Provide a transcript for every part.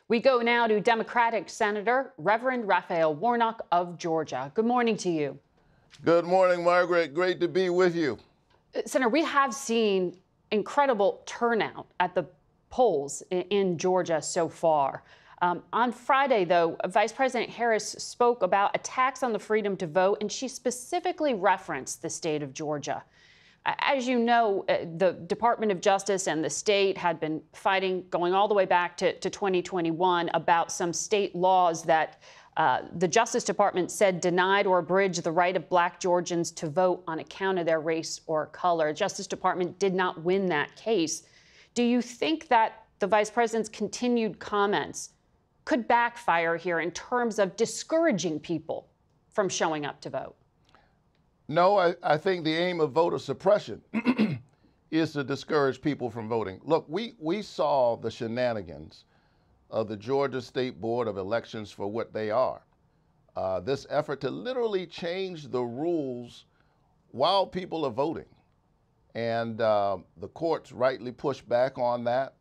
We go now to Democratic Senator Reverend Raphael Warnock of Georgia. Good morning to you. Good morning, Margaret. Great to be with you. Senator, we have seen incredible turnout at the polls in Georgia so far. On Friday, though, Vice President Harris spoke about attacks on the freedom to vote, and she specifically referenced the state of Georgia. As you know, the Department of Justice and the state had been fighting going all the way back to 2021 about some state laws that the Justice Department said denied or abridged the right of Black Georgians to vote on account of their race or color. Justice Department did not win that case. Do you think that the Vice President's continued comments could backfire here in terms of discouraging people from showing up to vote? No, I think the aim of voter suppression is to discourage people from voting. Look, we saw the shenanigans of the Georgia State Board of Elections for what they are. This effort to literally change the rules while people are voting. And the courts rightly pushed back on that.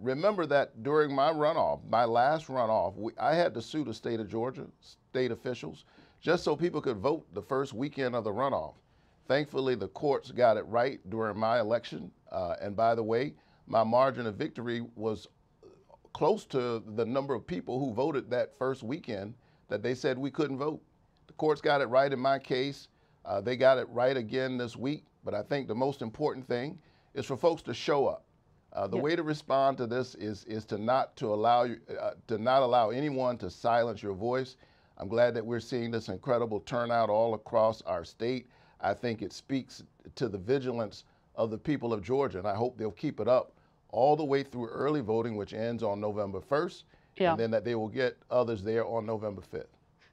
Remember that during my runoff, my last runoff, I had to sue the state of Georgia, state officials, just so people could vote the first weekend of the runoff. Thankfully, the courts got it right during my election. And by the way, my margin of victory was close to the number of people who voted that first weekend that they said we couldn't vote. The courts got it right in my case. They got it right again this week. But I think the most important thing is for folks to show up. The way to respond to this is to not allow anyone to silence your voice. I'm glad that we're seeing this incredible turnout all across our state. I think it speaks to the vigilance of the people of Georgia, and I hope they'll keep it up all the way through early voting, which ends on November 1st, and then that they will get others there on November 5th.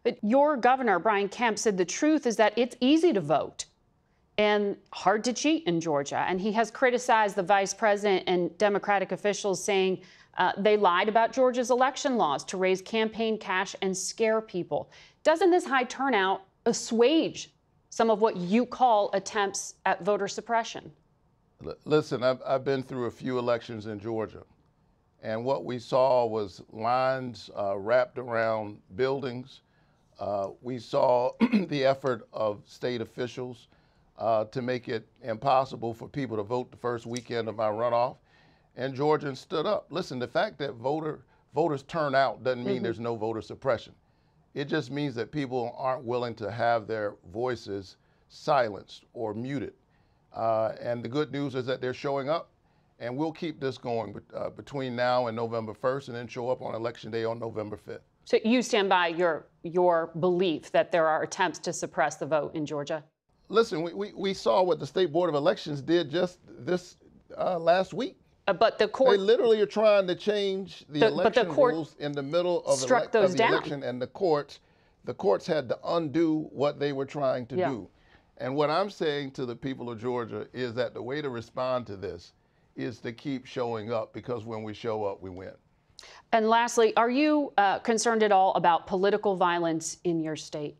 But your governor, Brian Kemp, said the truth is that it's easy to vote and hard to cheat in Georgia. And he has criticized the vice president and Democratic officials, saying they lied about Georgia's election laws to raise campaign cash and scare people. Doesn't this high turnout assuage some of what you call attempts at voter suppression? Listen, I've been through a few elections in Georgia, and what we saw was lines wrapped around buildings. We saw the effort of state officials to make it impossible for people to vote the first weekend of my runoff, and Georgians stood up. Listen, the fact that voters turn out doesn't mean there's no voter suppression. It just means that people aren't willing to have their voices silenced or muted. And the good news is that they're showing up, and we'll keep this going between now and November 1st, and then show up on Election Day on November 5th. So you stand by your belief that there are attempts to suppress the vote in Georgia? Listen, we saw what the State Board of Elections did just this last week. But the court— They literally are trying to change the election rules in the middle of the election, and the courts had to undo what they were trying to do. And what I'm saying to the people of Georgia is that the way to respond to this is to keep showing up, because when we show up, we win. And lastly, are you concerned at all about political violence in your state?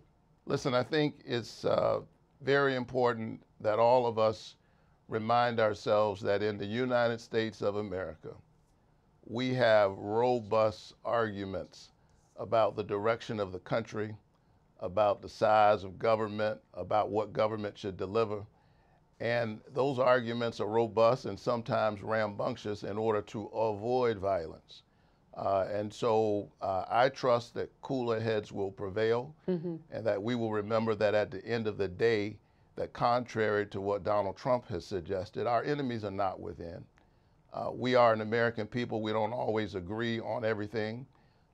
Listen, I think it's very important that all of us remind ourselves that in the United States of America, we have robust arguments about the direction of the country, about the size of government, about what government should deliver. And those arguments are robust and sometimes rambunctious in order to avoid violence. And so I trust that cooler heads will prevail, and that we will remember that at the end of the day, that contrary to what Donald Trump has suggested, our enemies are not within. We are an American people. We don't always agree on everything.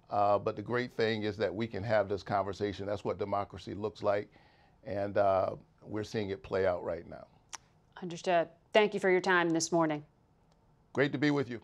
But the great thing is that we can have this conversation. That's what democracy looks like. And we're seeing it play out right now. Understood. Thank you for your time this morning. Great to be with you.